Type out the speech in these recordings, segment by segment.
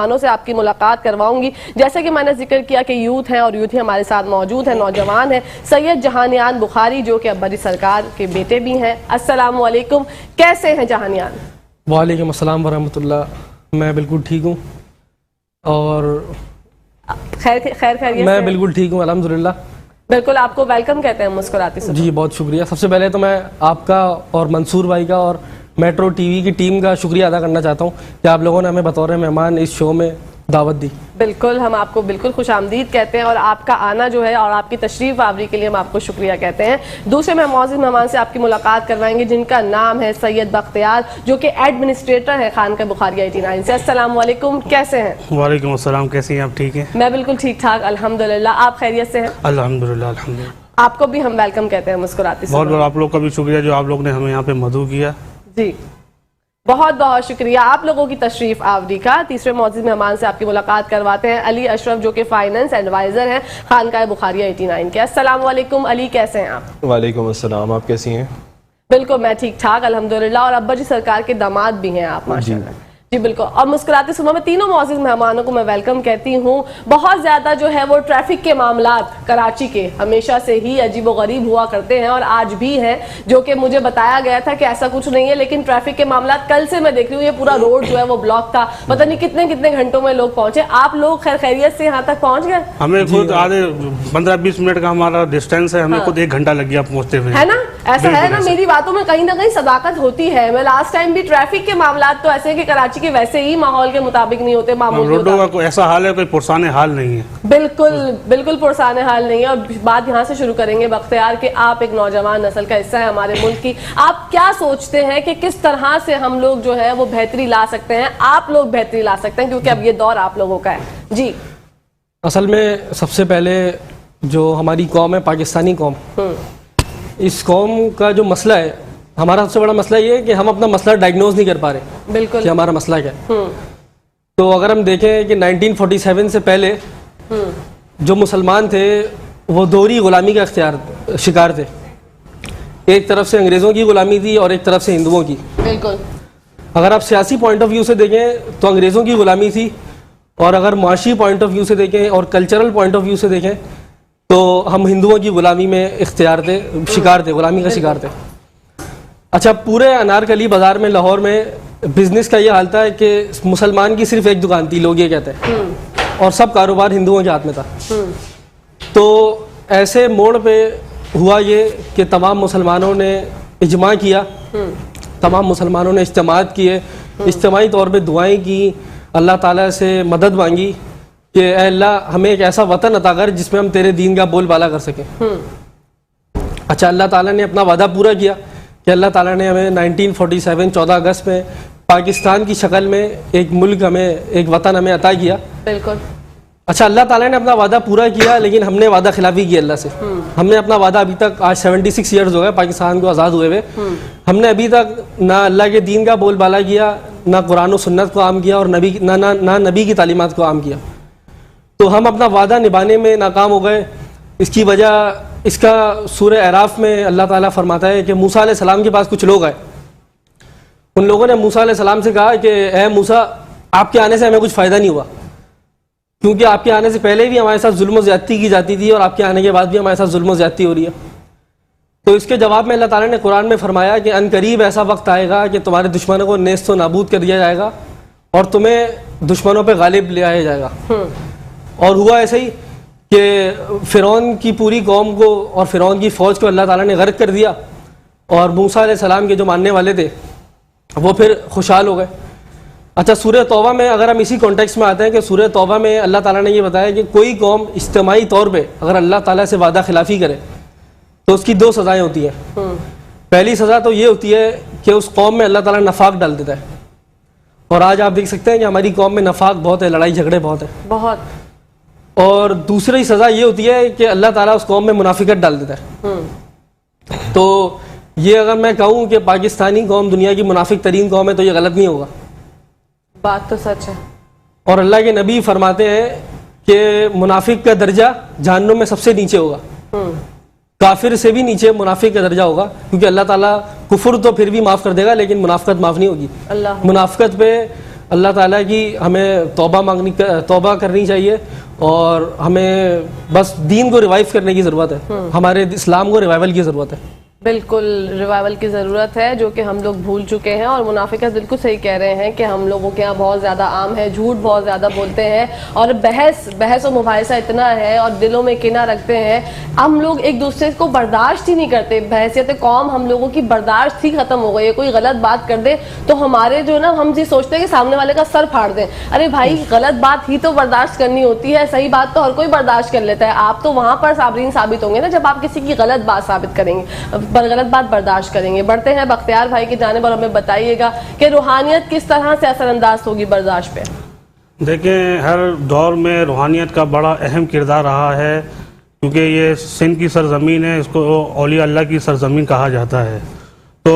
से आपकी मुलाकात करवाऊंगी। जैसे कि मैंने जिक्र किया कि यूथ हैं और यूथ ही हमारे साथ मौजूद हैं, नौजवान हैं। सैयद जहानियान बुखारी जो कि अब्बरी सरकार के बेटे भी हैं। अस्सलाम वालेकुम, कैसे हैं जहानियान? वालेकुम अस्सलाम वरहमतुल्लाह, मैं बिल्कुल ठीक हूँ और खैर मैं बिल्कुल ठीक हूँ अल्हम्दुलिल्लाह। बिल्कुल, आपको वेलकम कहते हैं मुस्कुराती से। जी बहुत शुक्रिया। सबसे पहले तो मैं आपका और मंसूर भाई का और मेट्रो टीवी की टीम का शुक्रिया अदा करना चाहता हूँ कि आप लोगों ने हमें बतौर मेहमान इस शो में दावत दी। बिल्कुल, हम आपको बिल्कुल खुशामदीद कहते हैं और आपका आना जो है और आपकी तशरीफ आवरी के लिए हम आपको शुक्रिया कहते हैं। दूसरे मेहमान से आपकी मुलाकात करवाएंगे जिनका नाम है सैयद बख्तियार, जो कि एडमिनिस्ट्रेटर है खानका बुखारिया 89 से। अस्सलाम वालेकुम, कैसे हैं? वालेकुम अस्सलाम, कैसी हैं आप? ठीक है, मैं बिल्कुल ठीक ठाक अल्हम्दुलिल्लाह। आप खैरियत से हैं? अल्हम्दुलिल्लाह अल्हम्दुलिल्लाह। आपको भी हम वेलकम कहते हैं मुस्कुराती से। बहुत बहुत आप लोग का भी शुक्रिया जो आप लोग ने हमें यहाँ पे मदऊ किया। जी बहुत बहुत शुक्रिया आप लोगों की तशरीफ आवरी का। तीसरे मौजूद मेहमान से आपकी मुलाकात करवाते हैं अली अशरफ, जो कि फाइनेंस एडवाइजर हैं खानका बुखारिया 89 के। अस्सलाम वालेकुम अली, कैसे हैं आप? वालेकुम अस्सलाम, आप कैसी हैं? बिल्कुल मैं ठीक ठाक अल्हम्दुलिल्लाह। और अब्बा जी सरकार के दामाद भी हैं आप माशाल्लाह। जी बिल्कुल। और मुस्कुराते सुबह में तीनों मौजूद मेहमानों को मैं वेलकम कहती हूँ। बहुत ज़्यादा जो है वो ट्रैफिक के मामलात कराची के हमेशा से ही अजीबो गरीब हुआ करते हैं और आज भी हैं, जो कि मुझे बताया गया था कि ऐसा कुछ नहीं है, लेकिन ट्रैफिक के मामलात कल से मैं देख रही हूँ ये पूरा रोड जो है वो ब्लॉक था। पता नहीं कितने कितने घंटों में लोग पहुंचे। आप लोग खैरियत से यहाँ तक पहुँच गए? हमें खुद आधे 15-20 मिनट का हमारा डिस्टेंस है, हमें खुद 1 घंटा लग गया पहुँचते हुए, है ना? ऐसा है ना, मेरी बातों में कहीं ना कहीं सदाकत होती है। मैं लास्ट टाइम भी ट्रैफिक के मामलात तो ऐसे कि कराची के वैसे ही माहौल के मुताबिक नहीं होते, मामूली रोडों का कोई ऐसा हाल है, कोई पुरसाने हाल नहीं है। बिल्कुल बिल्कुल पुरसाने हाल नहीं है। और बात यहाँ से शुरू करेंगे बख्तियार कि आप एक नौजवान नस्ल का हिस्सा है हमारे मुल्क की। आप क्या सोचते हैं कि किस तरह से हम लोग जो है वो बेहतरी ला सकते हैं, आप लोग बेहतरी ला सकते हैं, क्योंकि अब ये दौर आप लोगों का है? जी असल में सबसे पहले जो हमारी कौम है, पाकिस्तानी कौम, इस कौम का जो मसला है, हमारा सबसे बड़ा मसला ये है कि हम अपना मसला डायग्नोज नहीं कर पा रहे। बिल्कुल कि हमारा मसला क्या है। तो अगर हम देखें कि 1947 से पहले जो मुसलमान थे वो दोहरी गुलामी का शिकार थे। एक तरफ से अंग्रेज़ों की गुलामी थी और एक तरफ से हिंदुओं की। बिल्कुल। अगर आप सियासी पॉइंट ऑफ व्यू से देखें तो अंग्रेज़ों की गुलामी थी, और अगर मुआशी पॉइंट ऑफ व्यू से देखें और कल्चरल पॉइंट ऑफ व्यू से देखें तो हम हिंदुओं की गुलामी में शिकार थे, गुलामी का शिकार थे। अच्छा, पूरे अनारकली बाज़ार में लाहौर में बिजनेस का ये हाल था कि मुसलमान की सिर्फ एक दुकान थी, लोग ये कहते हैं, और सब कारोबार हिंदुओं के हाथ में था। तो ऐसे मोड़ पे हुआ ये कि तमाम मुसलमानों ने इजमा किया, तमाम मुसलमानों ने इज्तिमात किए, इज्तिमाई तौर पे दुआएं की, अल्लाह ताला से मदद मांगी कि ऐ अल्लाह हमें एक ऐसा वतन अता कर जिसमें हम तेरे दीन का बोलबाला कर सकें। अच्छा, अल्लाह ताला ने अपना वादा पूरा किया कि अल्लाह ताला ने हमें 1947 14 अगस्त में पाकिस्तान की शक्ल में एक मुल्क हमें, एक वतन हमें अता किया। बिल्कुल। अच्छा, अल्लाह ताला ने अपना वादा पूरा किया, लेकिन हमने वादा खिलाफी की अल्लाह से। हमने अपना वादा अभी तक, आज 76 ईयर्स हो गए पाकिस्तान को आज़ाद हुए हुए, हमने अभी तक ना अल्लाह के दीन का बोलबाला किया, ना कुरान और सुन्नत को आम किया, और ना नबी की तालीमात को आम किया। तो हम अपना वादा निभाने में नाकाम हो गए। इसकी वजह, इसका सूरह अराफ में अल्लाह ताला फरमाता है कि मूसा अलैहि सलाम के पास कुछ लोग आए। उन लोगों ने मूसा अलैहि सलाम से कहा कि ए मूसा, आपके आने से हमें कुछ फ़ायदा नहीं हुआ, क्योंकि आपके आने से पहले भी हमारे साथ जुल्म ज़्यादती की जाती थी और आपके आने के बाद भी हमारे साथ जुल्म ज़्यादती हो रही है। तो इसके जवाब में अल्लाह ताला ने कुरान में फरमाया कि अनकरीब ऐसा वक्त आएगा कि तुम्हारे दुश्मनों को नेस्त व नाबूद कर दिया जाएगा और तुम्हें दुश्मनों पर गालिब ले आया जाएगा। और हुआ ऐसे ही कि फ़िरौन की पूरी कौम को और फ़िरौन की फ़ौज को अल्लाह ताला ने गर्क कर दिया, और मूसा अलैहि सलाम के जो मानने वाले थे वो फिर खुशहाल हो गए। अच्छा, सूरह तौबा में अगर हम इसी कॉन्टेक्स्ट में आते हैं कि सूरह तौबा में अल्लाह ताला ने ये बताया कि कोई कौम इज्तिमाई तौर पे अगर अल्लाह ताला से वादा खिलाफ़ी करे तो उसकी 2 सज़ाएँ होती हैं। पहली सज़ा तो ये होती है कि उस कौम में अल्लाह ताला नफाक डाल देता है, और आज आप देख सकते हैं कि हमारी कौम में नफाक बहुत है, लड़ाई झगड़े बहुत है, बहुत। और दूसरी सज़ा ये होती है कि अल्लाह ताला उस कौम में मुनाफिकत डाल देता है। तो ये अगर मैं कहूँ कि पाकिस्तानी कौम दुनिया की मुनाफिक तरीन कौम है तो ये गलत नहीं होगा। बात तो सच है। और अल्लाह के नबी फरमाते हैं कि मुनाफिक का दर्जा जहन्नुम में सबसे नीचे होगा, काफिर से भी नीचे मुनाफिक का दर्जा होगा, क्योंकि अल्लाह ताला कुफर तो फिर भी माफ़ कर देगा लेकिन मुनाफिकत माफ़ नहीं होगी। मुनाफिकत पे अल्लाह ताला की हमें तौबा करनी चाहिए और हमें बस दीन को रिवाइव करने की ज़रूरत है, हमारे इस्लाम को रिवाइवल की ज़रूरत है। बिल्कुल रिवाइवल की ज़रूरत है, जो कि हम लोग भूल चुके हैं। और मुनाफिकत बिल्कुल सही कह रहे हैं कि हम लोगों के यहाँ बहुत ज़्यादा आम है, झूठ बहुत ज़्यादा बोलते हैं और बहस और मुबाहिसा इतना है और दिलों में किना रखते हैं। हम लोग एक दूसरे को बर्दाश्त ही नहीं करते। बहसियत कौम हम लोगों की बर्दाश्त ही ख़त्म हो गई है। कोई गलत बात कर दे तो हमारे जो ना, हम ये सोचते हैं कि सामने वाले का सर फाड़ दें। अरे भाई, गलत बात ही तो बर्दाश्त करनी होती है, सही बात तो हर कोई बर्दाश्त कर लेता है। आप तो वहाँ पर साबरीन साबित होंगे ना जब आप किसी की गलत बात साबित करेंगे, गलत बात बर्दाश्त करेंगे। बढ़ते हैं बख्तियार भाई की जानिब और हमें बताइएगा कि रूहानियत किस तरह से असरअंदाज होगी बर्दाश्त पे। देखें, हर दौर में रूहानियत का बड़ा अहम किरदार रहा है, क्योंकि ये सिंध की सरजमीन है, इसको औलिया अल्लाह की सरजमीन कहा जाता है। तो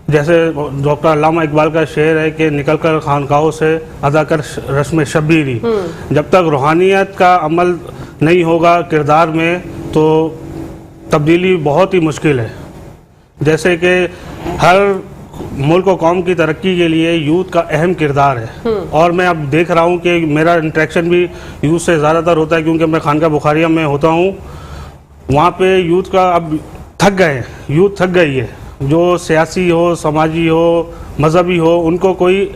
जैसे डॉक्टर अल्लामा इकबाल का शेर है कि निकल कर खानकाहों से अदा कर रस्म शब्बीरी। जब तक रूहानियत का अमल नहीं होगा किरदार में तो तब्दीली बहुत ही मुश्किल है। जैसे कि हर मुल्क और कौम की तरक्की के लिए यूथ का अहम किरदार है, और मैं अब देख रहा हूँ कि मेरा इंटरेक्शन भी यूथ से ज़्यादातर होता है, क्योंकि मैं खानका बुखारिया में होता हूँ। वहाँ पे यूथ का अब थक गए हैं, यूथ थक गई है। जो सियासी हो, समाजी हो, मजहबी हो, उनको कोई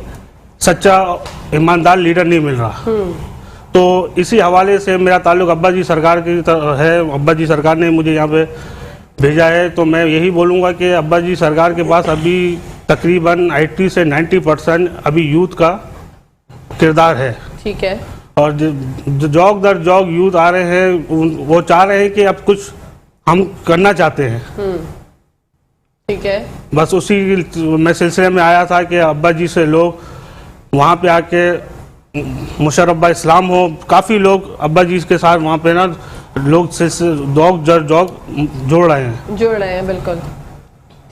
सच्चा ईमानदार लीडर नहीं मिल रहा। तो इसी हवाले से मेरा ताल्लुक़ अब्बा जी सरकार की है। अब्बा जी सरकार ने मुझे यहाँ पे भेजा है, तो मैं यही बोलूँगा कि अब्बा जी सरकार के पास अभी तकरीबन 80 से 90% अभी यूथ का किरदार है। ठीक है। और जो जौक दर जौक यूथ आ रहे हैं, वो चाह रहे हैं कि अब कुछ हम करना चाहते हैं। ठीक है। बस उसी मैं सिलसिले में आया था कि अब्बा जी से लोग वहाँ पे आके मुशर्रफ इस्लाम हो, काफ़ी लोग अब्बा जी के साथ वहाँ पे ना लोग जोड़ रहे हैं। बिल्कुल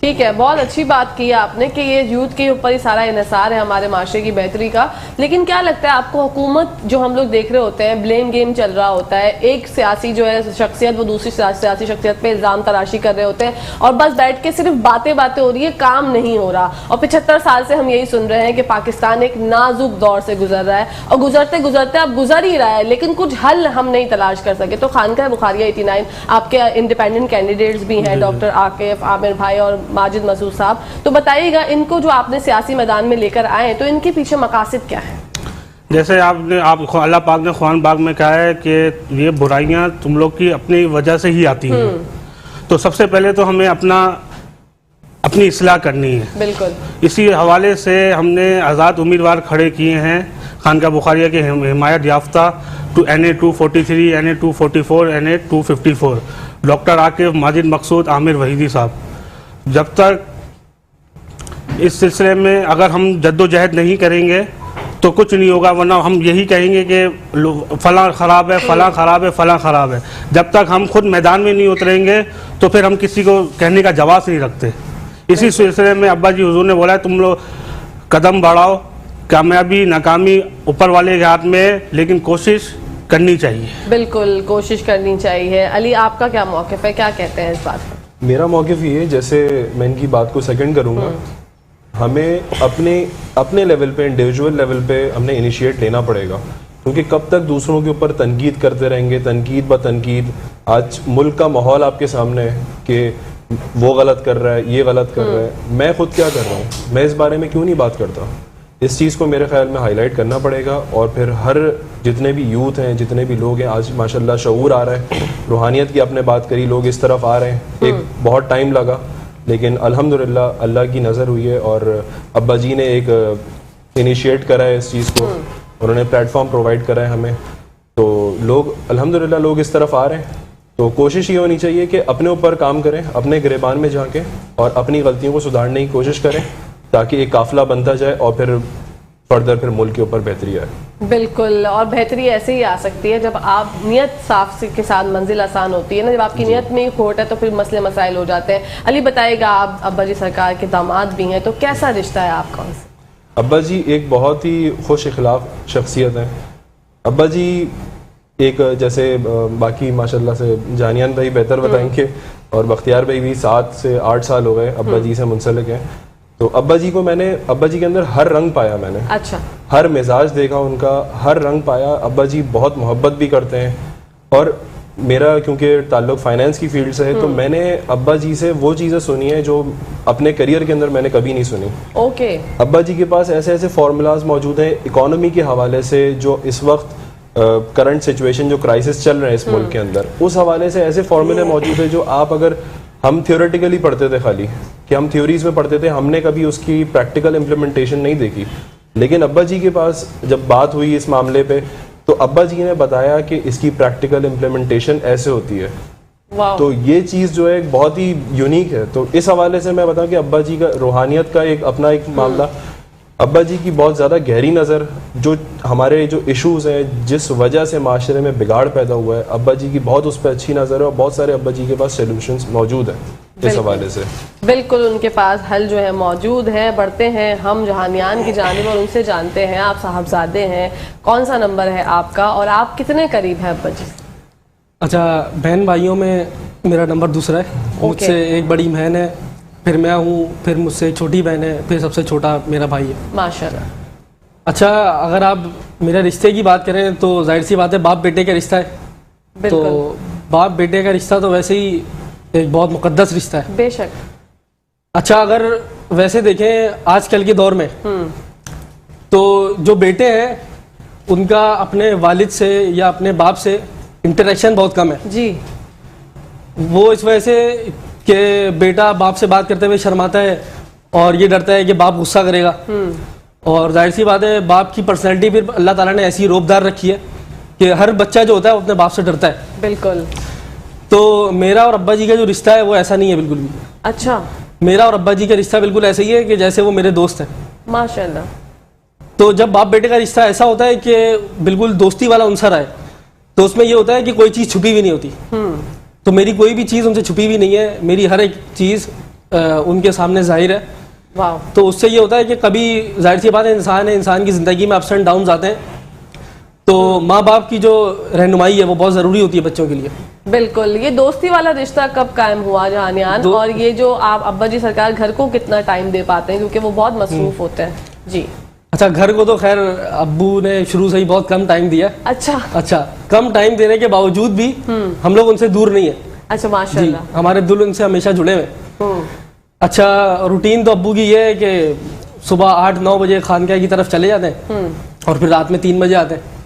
ठीक है, बहुत अच्छी बात की है आपने कि ये यूथ के ऊपर ही सारा इन्हिसार है हमारे माशरे की बेहतरी का। लेकिन क्या लगता है आपको, हुकूमत जो हम लोग देख रहे होते हैं, ब्लेम गेम चल रहा होता है, एक सियासी जो है शख्सियत वो दूसरी सियासी शख्सियत पे इल्ज़ाम तराशी कर रहे होते हैं और बस बैठ के सिर्फ बातें हो रही है, काम नहीं हो रहा। और 75 साल से हम यही सुन रहे हैं कि पाकिस्तान एक नाजुक दौर से गुजर रहा है और गुजरते गुजरते अब गुजर ही रहा है, लेकिन कुछ हल हम नहीं तलाश कर सके। तो खानका बुखारिया 89 आपके इंडिपेंडेंट कैंडिडेट्स भी हैं, डॉक्टर आकिफ, आमिर भाई और माजिद मसूद साहब, तो बताइएगा इनको जो आपने सियासी मैदान में लेकर आए तो इनके पीछे मकासद क्या है? जैसे आप अल्लाह पाक ने कुरान पाक में कहा है कि ये बुराइयां तुम लोग की अपनी वजह से ही आती हैं, तो सबसे पहले तो हमें अपनी इस्लाह करनी है। बिल्कुल, इसी हवाले से हमने आज़ाद उम्मीदवार खड़े किए हैं खानका बुखारिया के हिमायत याफ्ता NA 243, NA 244, NA 254 doctor Akif, Majid Maqsood, Aamir Waheedi साहब। जब तक इस सिलसिले में अगर हम जद्दोजहद नहीं करेंगे तो कुछ नहीं होगा, वरना हम यही कहेंगे कि फलां ख़राब है, फलां ख़राब है, फलां ख़राब है। जब तक हम खुद मैदान में नहीं उतरेंगे तो फिर हम किसी को कहने का जवाब नहीं रखते। इसी सिलसिले में अब्बा जी हुजूर ने बोला है तुम लोग कदम बढ़ाओ, कामयाबी नाकामी ऊपर वाले के हाथ में है, लेकिन कोशिश करनी चाहिए। बिल्कुल, कोशिश करनी चाहिए। अली, आपका क्या मौक़िफ़ है, क्या कहते हैं इस बात पर? मेरा मौक़िफ़ ये, जैसे मैं इनकी बात को सेकंड करूँगा, हमें अपने लेवल पे, इंडिविजुअल लेवल पे हमने इनिशिएट लेना पड़ेगा, क्योंकि कब तक दूसरों के ऊपर तनकीद करते रहेंगे, तनकीद ब तनकीद। आज मुल्क का माहौल आपके सामने है कि वो गलत कर रहा है, ये गलत कर रहा है, मैं खुद क्या कर रहा हूँ, मैं इस बारे में क्यों नहीं बात करता। इस चीज़ को मेरे ख्याल में हाईलाइट करना पड़ेगा, और फिर हर जितने भी यूथ हैं, जितने भी लोग हैं, आज माशाल्लाह शऊर आ रहा है, रूहानियत की आपने बात करी, लोग इस तरफ आ रहे हैं। एक बहुत टाइम लगा, लेकिन अल्हम्दुलिल्लाह अल्लाह की नज़र हुई है और अब्बा जी ने एक इनिशिएट करा है इस चीज़ को, उन्होंने प्लेटफॉर्म प्रोवाइड करा है हमें, तो लोग अल्हम्दुलिल्लाह लोग इस तरफ आ रहे हैं। तो कोशिश ये होनी चाहिए कि अपने ऊपर काम करें, अपने गिरेबान में जाके और अपनी गलतियों को सुधारने की कोशिश करें, ताकि एक काफिला बनता जाए और फिर फर्दर फिर मुल्क के ऊपर बेहतरी आए। बिल्कुल, और बेहतरी ऐसे ही आ सकती है जब आप नियत साफ के साथ मंजिल आसान होती है ना, जब आपकी नियत में ही खोट है तो फिर मसले मसाइल हो जाते हैं। अली, बताइएगा, आप अब्बा जी सरकार के दामाद भी हैं, तो कैसा रिश्ता है आपका उनसे? अब्बा जी एक बहुत ही खुश इखलाक शख्सियत हैं। अब्बा जी एक, जैसे बाकी माशाल्लाह से जानियान भाई बेहतर बताएंगे और बख्तियार भाई भी 7 से 8 साल हो गए अब्बा जी से मुंसलिक हैं। तो अब्बा जी के अंदर हर रंग पाया मैंने, अच्छा, हर मिजाज देखा उनका, हर रंग पाया। अब्बा जी बहुत मोहब्बत भी करते हैं, और मेरा क्योंकि ताल्लुक फाइनेंस की फील्ड से है तो मैंने अब्बा जी से वो चीज़ें सुनी है जो अपने करियर के अंदर मैंने कभी नहीं सुनी। ओके। अब्बा जी के पास ऐसे ऐसे फार्मूलाज मौजूद हैं इकोनॉमी के हवाले से, जो इस वक्त करंट सिचुएशन जो क्राइसिस चल रहे हैं इस मुल्क के अंदर, उस हवाले से ऐसे फार्मूले मौजूद है जो आप अगर हम थियोरेटिकली पढ़ते थे खाली कि हम थ्योरीज में पढ़ते थे, हमने कभी उसकी प्रैक्टिकल इम्प्लीमेंटेशन नहीं देखी। लेकिन अब्बा जी के पास जब बात हुई इस मामले पे तो अब्बा जी ने बताया कि इसकी प्रैक्टिकल इम्प्लीमेंटेशन ऐसे होती है। वाह। तो ये चीज़ जो है बहुत ही यूनिक है। तो इस हवाले से मैं बताऊं कि अब्बा जी का रूहानियत का एक अपना एक मामला, अब्बा जी की बहुत ज़्यादा गहरी नज़र, जो हमारे जो इश्यूज़ हैं जिस वजह से माशरे में बिगाड़ पैदा हुआ है, अब्बा जी की बहुत उस पर अच्छी नज़र है और बहुत सारे अब्बा जी के पास सोल्यूशंस मौजूद हैं इस हवाले से। बिल्कुल उनके पास हल जो है मौजूद है। बढ़ते हैं हम जहानियान की जानिब और उनसे जानते हैं, आप साहबजादे हैं, कौन सा नंबर है आपका और आप कितने करीब हैं अब्बा जी? अच्छा, बहन भाइयों में मेरा नंबर दूसरा है। मुझसे एक बड़ी बहन है, फिर मैं हूँ, फिर मुझसे एक छोटी बहन है, फिर सबसे छोटा मेरा भाई है। माशाल्लाह। अच्छा, अगर आप मेरे रिश्ते की बात करें तो जाहिर सी बात है बाप बेटे का रिश्ता है। तो बाप बेटे का रिश्ता तो वैसे ही एक बहुत मुकद्दस रिश्ता है। बेशक। अच्छा, अगर वैसे देखें आजकल के दौर में तो जो बेटे हैं उनका अपने वालिद से या अपने बाप से इंटरेक्शन बहुत कम है जी। वो इस वजह से कि बेटा बाप से बात करते हुए शर्माता है और ये डरता है कि बाप गुस्सा करेगा। और जाहिर सी बात है बाप की पर्सनैलिटी फिर अल्लाह ताला ने ऐसी रोबदार रखी है कि हर बच्चा जो होता है वो अपने बाप से डरता है। बिल्कुल। तो मेरा और अब्बा जी का जो रिश्ता है वो ऐसा नहीं है बिल्कुल भी। अच्छा। मेरा और अब्बा जी का रिश्ता बिल्कुल ऐसा ही है कि जैसे वो मेरे दोस्त हैं। माशाल्लाह। तो जब बाप बेटे का रिश्ता ऐसा होता है कि बिल्कुल दोस्ती वाला उनसर आए तो उसमें ये होता है कि कोई चीज़ छुपी हुई नहीं होती। तो मेरी कोई भी चीज़ उनसे छुपी हुई नहीं है, मेरी हर एक चीज़ उनके सामने जाहिर है। वाह। तो उससे ये होता है कि कभी जाहिर सी बात है इंसान की ज़िंदगी में अप्स एंड डाउन्स आते हैं, तो माँ बाप की जो रहनुमाई है वो बहुत ज़रूरी होती है बच्चों के लिए। बिल्कुल। ये दोस्ती वाला रिश्ता कब कायम हुआ जहानियान, और ये जो आप अब्बा जी सरकार घर को कितना टाइम दे पाते हैं क्योंकि वो बहुत मसरूफ होते हैं? जी। अच्छा, घर को तो खैर अब्बू ने शुरू से ही बहुत कम टाइम दिया। अच्छा, कम टाइम देने के बावजूद भी हम लोग उनसे दूर नहीं है। अच्छा, माशाल्लाह। हमारे दिल उनसे हमेशा जुड़े हुए। अच्छा, रूटीन तो अब्बू की ये है कि सुबह 8-9 बजे खानका की तरफ चले जाते हैं और फिर रात में 3 बजे आते हैं।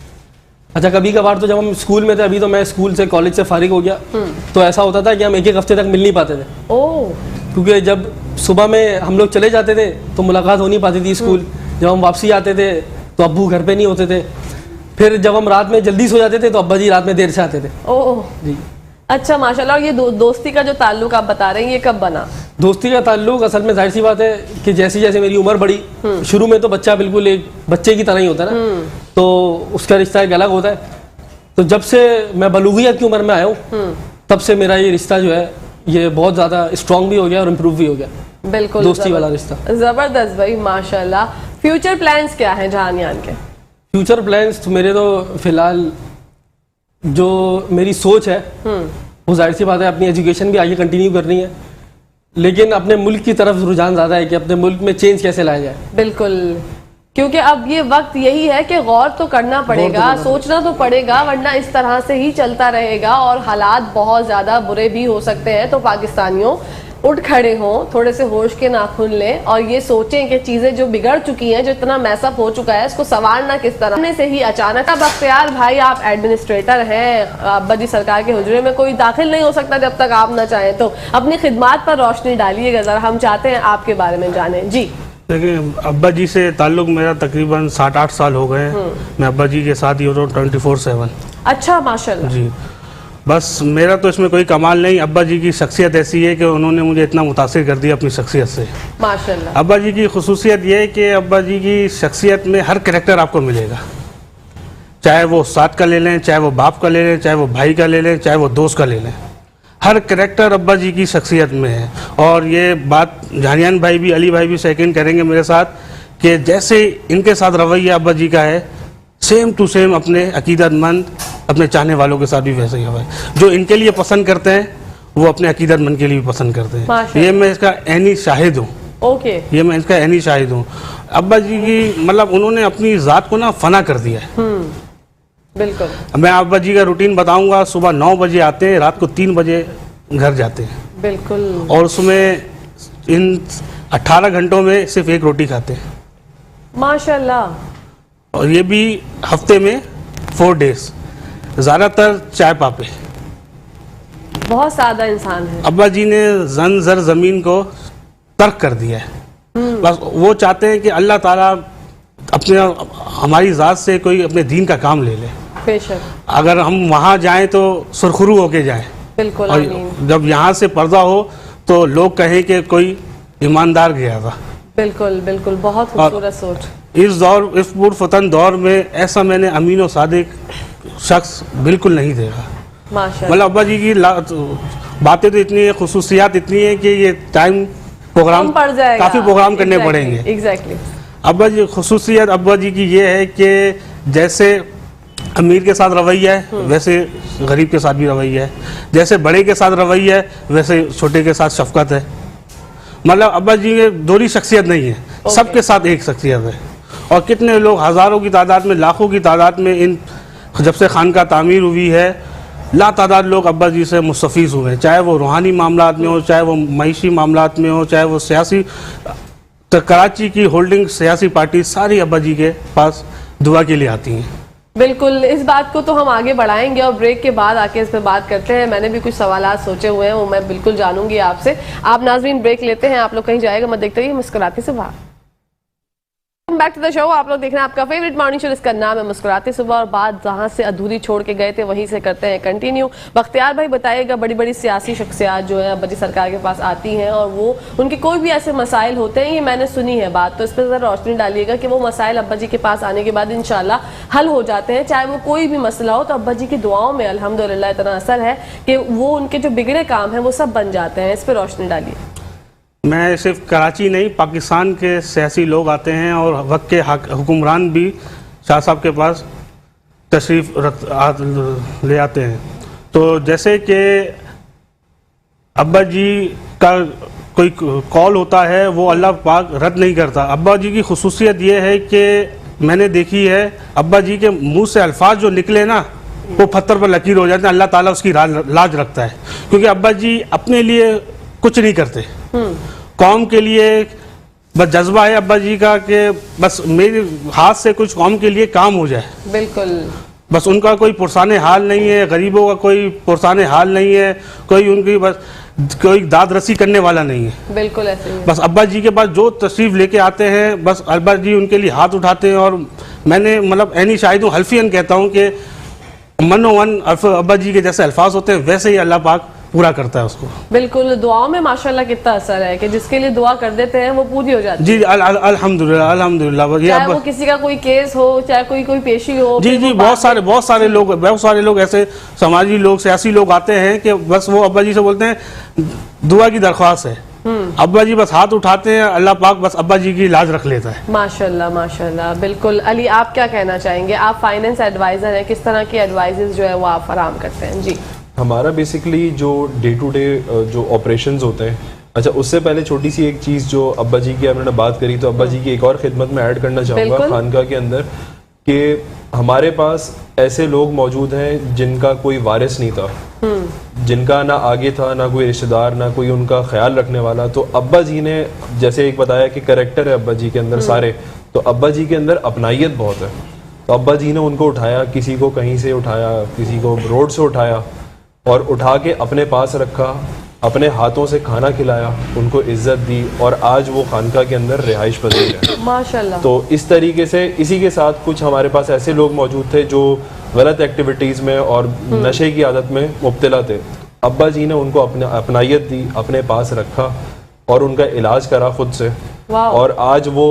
अच्छा, कभी कभार तो जब हम स्कूल में थे, अभी तो मैं स्कूल से कॉलेज से फारिग हो गया, तो ऐसा होता था कि हम एक हफ्ते तक मिल नहीं पाते थे। क्योंकि जब सुबह में हम लोग चले जाते थे तो मुलाकात हो नहीं पाती थी स्कूल। जब हम वापसी आते थे तो अब्बू घर पे नहीं होते थे। फिर जब हम रात में जल्दी सो जाते थे तो अब्बा जी रात में देर से आते थे। जी। अच्छा, माशाल्लाह। और ये दोस्ती का जो ताल्लुक आप बता रहे हैं ये कब बना? दोस्ती का ताल्लुक असल में जाहिर सी बात है कि जैसे जैसे मेरी उम्र बढ़ी, शुरू में तो बच्चा बिल्कुल एक बच्चे की तरह ही होता है ना, तो उसका रिश्ता एक अलग होता है। तो जब से मैं बलूगियत की उम्र में आया हूँ तब से मेरा ये रिश्ता जो है ये बहुत ज़्यादा स्ट्रॉन्ग भी हो गया और इम्प्रूव भी हो गया। बिल्कुल, दोस्ती वाला रिश्ता। ज़बरदस्त भाई, माशाल्लाह। फ्यूचर प्लान्स क्या हैं जहानियान के? फ्यूचर प्लान्स तो मेरे तो फिलहाल जो मेरी सोच है वो जाहिर सी बात है अपनी एजुकेशन भी आगे कंटिन्यू करनी है, लेकिन अपने मुल्क की तरफ रुझान ज़्यादा है कि अपने मुल्क में चेंज कैसे लाया जाए। बिल्कुल, क्योंकि अब ये वक्त यही है कि गौर तो करना पड़ेगा, सोचना तो पड़ेगा, वरना इस तरह से ही चलता रहेगा और हालात बहुत ज़्यादा बुरे भी हो सकते हैं। तो पाकिस्तानियों उठ खड़े हों, थोड़े से होश के नाखून लें और ये सोचें कि चीज़ें जो बिगड़ चुकी हैं, जो इतना मैसअप हो चुका है, इसको संवारना किस तरह से ही अचानक। अब बख्तियार भाई, आप एडमिनिस्ट्रेटर हैं, अब्बा जी सरकार के हुजरे में कोई दाखिल नहीं हो सकता जब तक आप ना चाहें। तो अपनी खिदमात पर रोशनी डालिएगा ज़रा, हम चाहते हैं आपके बारे में जानें। जी। देखिए, अब्बा जी से ताल्लुक़ मेरा तकरीबन 7-8 साल हो गए हैं। मैं अब्बा जी के साथ ही हो रहा हूँ 24/7। अच्छा, माशाल्लाह। जी। बस मेरा तो इसमें कोई कमाल नहीं, अब्बा जी की शख्सियत ऐसी है कि उन्होंने मुझे इतना मुतासिर कर दिया अपनी शख्सियत से। माशाल्लाह। अब्बा जी की खुसूसियत ये है कि अब्बा जी की शख्सियत में हर करैक्टर आपको मिलेगा, चाहे वो उस्ताद का ले लें, चाहे वो बाप का ले लें, चाहे वो भाई का ले लें, चाहे वो दोस्त का ले लें। हर करैक्टर अब्बा जी की शख्सियत में है। और ये बात जहानियान भाई भी, अली भाई भी सेकंड करेंगे मेरे साथ कि जैसे इनके साथ रवैया अब्बा जी का है, सेम टू सेम अपने अकीदतमंद, अपने चाहने वालों के साथ भी वैसे ही है। जो इनके लिए पसंद करते हैं वो अपने अकीदतमंद के लिए भी पसंद करते हैं। ये मैं इसका ऐनी शाहिद हूँ। ओके। ये मैं इसका ऐनी शाहिद हूँ। अब्बा जी की मतलब उन्होंने अपनी ज़ात को ना फना कर दिया है। बिल्कुल। मैं अब्बा जी का रूटीन बताऊंगा। सुबह 9 बजे आते हैं, रात को 3 बजे घर जाते हैं, बिल्कुल। और उसमें इन 18 घंटों में सिर्फ एक रोटी खाते हैं, माशाल्लाह। और ये भी हफ्ते में 4 डेज, ज़्यादातर चाय पापे। बहुत सादा इंसान है। अब्बा जी ने जन जर ज़मीन को तर्क कर दिया है। बस वो चाहते हैं कि अल्लाह ताला अपने हमारी ज़ात से कोई अपने दीन का काम ले ले। बेशक। अगर हम वहाँ जाएं तो सुरखरू होके जाएं, बिल्कुल। और आमीन। जब यहाँ से पर्दा हो तो लोग कहें कि कोई ईमानदार गया था। बिल्कुल बिल्कुल, बहुत खूबसूरत सोच। इस पुरफतन दौर में ऐसा मैंने अमीन और सादिक शख्स बिल्कुल नहीं देखा। माशाल्लाह। मतलब अब्बा जी की बातें तो इतनी है, खुसूसियात इतनी है कि ये टाइम प्रोग्राम पड़ जाएगा, काफ़ी प्रोग्राम करने पड़ेंगे। एग्जैक्टली। अब्बा जी खुसूसियत अब्बा जी की ये है कि जैसे अमीर के साथ रवैया है वैसे गरीब के साथ भी रवैया है, जैसे बड़े के साथ रवैया है वैसे छोटे के साथ शफकत है। मतलब अब्बा जी की दोहरी शख्सियत नहीं है, सबके साथ एक शख्सियत है। और कितने लोग हज़ारों की तादाद में, लाखों की तादाद में इन जब से खानका तामीर हुई है लातादाद लोग अब्बा जी से मुस्तफ़ीज़ हुए हैं, चाहे वो रूहानी मामलात में हो, चाहे वो मईशी मामलात में हो, चाहे वो सियासी। तो कराची की होल्डिंग सियासी पार्टी सारी अब्बा जी के पास दुआ के लिए आती हैं। बिल्कुल, इस बात को तो हम आगे बढ़ाएंगे और ब्रेक के बाद आके इस पर बात करते हैं। मैंने भी कुछ सवालात सोचे हुए हैं, वो मैं बिल्कुल जानूंगी आपसे। आप नाज़रीन ब्रेक लेते हैं, आप लोग कहीं जाएगा मत, देखते रहिए मुस्कुराते से बाहर। Back to the show. आप लोग देख रहे हैं आपका फेवरेट मॉर्निंग शो, इसका नाम है मुस्कुराते सुबह, और बात जहां से अधूरी छोड़ के गए थे वहीं से करते हैं कंटिन्यू। बख्तियार भाई बताइएगा, बड़ी बड़ी सियासी शख्सियात जो है अब्बा जी सरकार के पास आती हैं और वो उनके कोई भी ऐसे मसाइल होते हैं, ये मैंने सुनी है बात, तो इस पर जरा रोशनी डालिएगा कि वो मसाइल अब्बा जी के पास आने के बाद इंशाल्लाह हल हो जाते हैं, चाहे वो कोई भी मसला हो। तो अब्बा जी की दुआओं में अल्हम्दुलिल्लाह इतना असर है कि वो उनके जो बिगड़े काम हैं वो सब बन जाते हैं। इस पर रोशनी डालिए। मैं सिर्फ कराची नहीं, पाकिस्तान के सियासी लोग आते हैं और वक्त के हुक्मरान भी शाह साहब के पास तशरीफ़ ले आते हैं। तो जैसे कि अब्बा जी का कोई कॉल होता है वो अल्लाह पाक रद्द नहीं करता। अब्बा जी की खुसूसियत ये है कि मैंने देखी है, अब्बा जी के मुंह से अल्फाज जो निकले ना वो पत्थर पर लकीर हो जाते हैं, अल्लाह ताला उसकी लाज रखता है। क्योंकि अब्बा जी अपने लिए कुछ नहीं करते, कौम के लिए बस जज्बा है अब्बा जी का कि बस मेरे हाथ से कुछ कौम के लिए काम हो जाए। बिल्कुल। बस उनका कोई पुरसाने हाल नहीं है, गरीबों का कोई पुरसाने हाल नहीं है, कोई उनकी बस कोई दाद रसी करने वाला नहीं है। बिल्कुल ऐसे ही। बस अब्बा जी के पास जो तशरीफ़ लेके आते हैं बस अब्बा जी उनके लिए हाथ उठाते हैं। और मैंने मतलब ऐनी शाहिद हूँ, हल्फियन कहता हूँ कि मनो वन अब्बा जी के जैसे अल्फाज होते हैं वैसे ही अल्लाह पाक पूरा करता है उसको। बिल्कुल, दुआओं में माशाल्लाह कितना असर है कि जिसके लिए दुआ कर देते हैं वो पूरी हो जाती है। जी अल्हम्दुलिल्लाह अल्हम्दुलिल्लाह। चाहे वो किसी का कोई केस हो, चाहे कोई पेशी हो। जी जी, बहुत सारे लोग ऐसे समाजी लोग, सियासी लोग आते हैं कि बस वो अब्बा जी से बोलते हैं दुआ की दरख्वास्त है, अब्बा जी बस हाथ उठाते हैं, अल्लाह पाक बस अब्बा जी की लाज रख लेता है। माशाल्लाह माशाल्लाह। बिल्कुल। अली, आप क्या कहना चाहेंगे? आप फाइनेंस एडवाइजर हैं, किस तरह के एडवाइजेस जो है वो आप फराहम करते हैं? जी। हमारा बेसिकली जो डे टू डे जो ऑपरेशंस होते हैं, अच्छा उससे पहले छोटी सी एक चीज़ जो अब्बा जी की हमने बात करी, तो अब्बा जी की एक और खिदमत में ऐड करना चाहूँगा खानका के अंदर कि हमारे पास ऐसे लोग मौजूद हैं जिनका कोई वारिस नहीं था, जिनका ना आगे था, ना कोई रिश्तेदार, ना कोई उनका ख्याल रखने वाला। तो अब्बा जी ने जैसे एक बताया कि कैरेक्टर है अब्बा जी के अंदर सारे, तो अब्बा जी के अंदर अपनाइयत बहुत है। तो अब्बा जी ने उनको उठाया, किसी को कहीं से उठाया, किसी को रोड से उठाया और उठा के अपने पास रखा, अपने हाथों से खाना खिलाया, उनको इज्जत दी और आज वो खानका के अंदर रिहाइश पजीर है माशाल्लाह। तो इस तरीके से इसी के साथ कुछ हमारे पास ऐसे लोग मौजूद थे जो गलत एक्टिविटीज़ में और नशे की आदत में मुब्तला थे। अब्बा जी ने उनको अपनाइयत दी, अपने पास रखा और उनका इलाज करा खुद से, और आज वो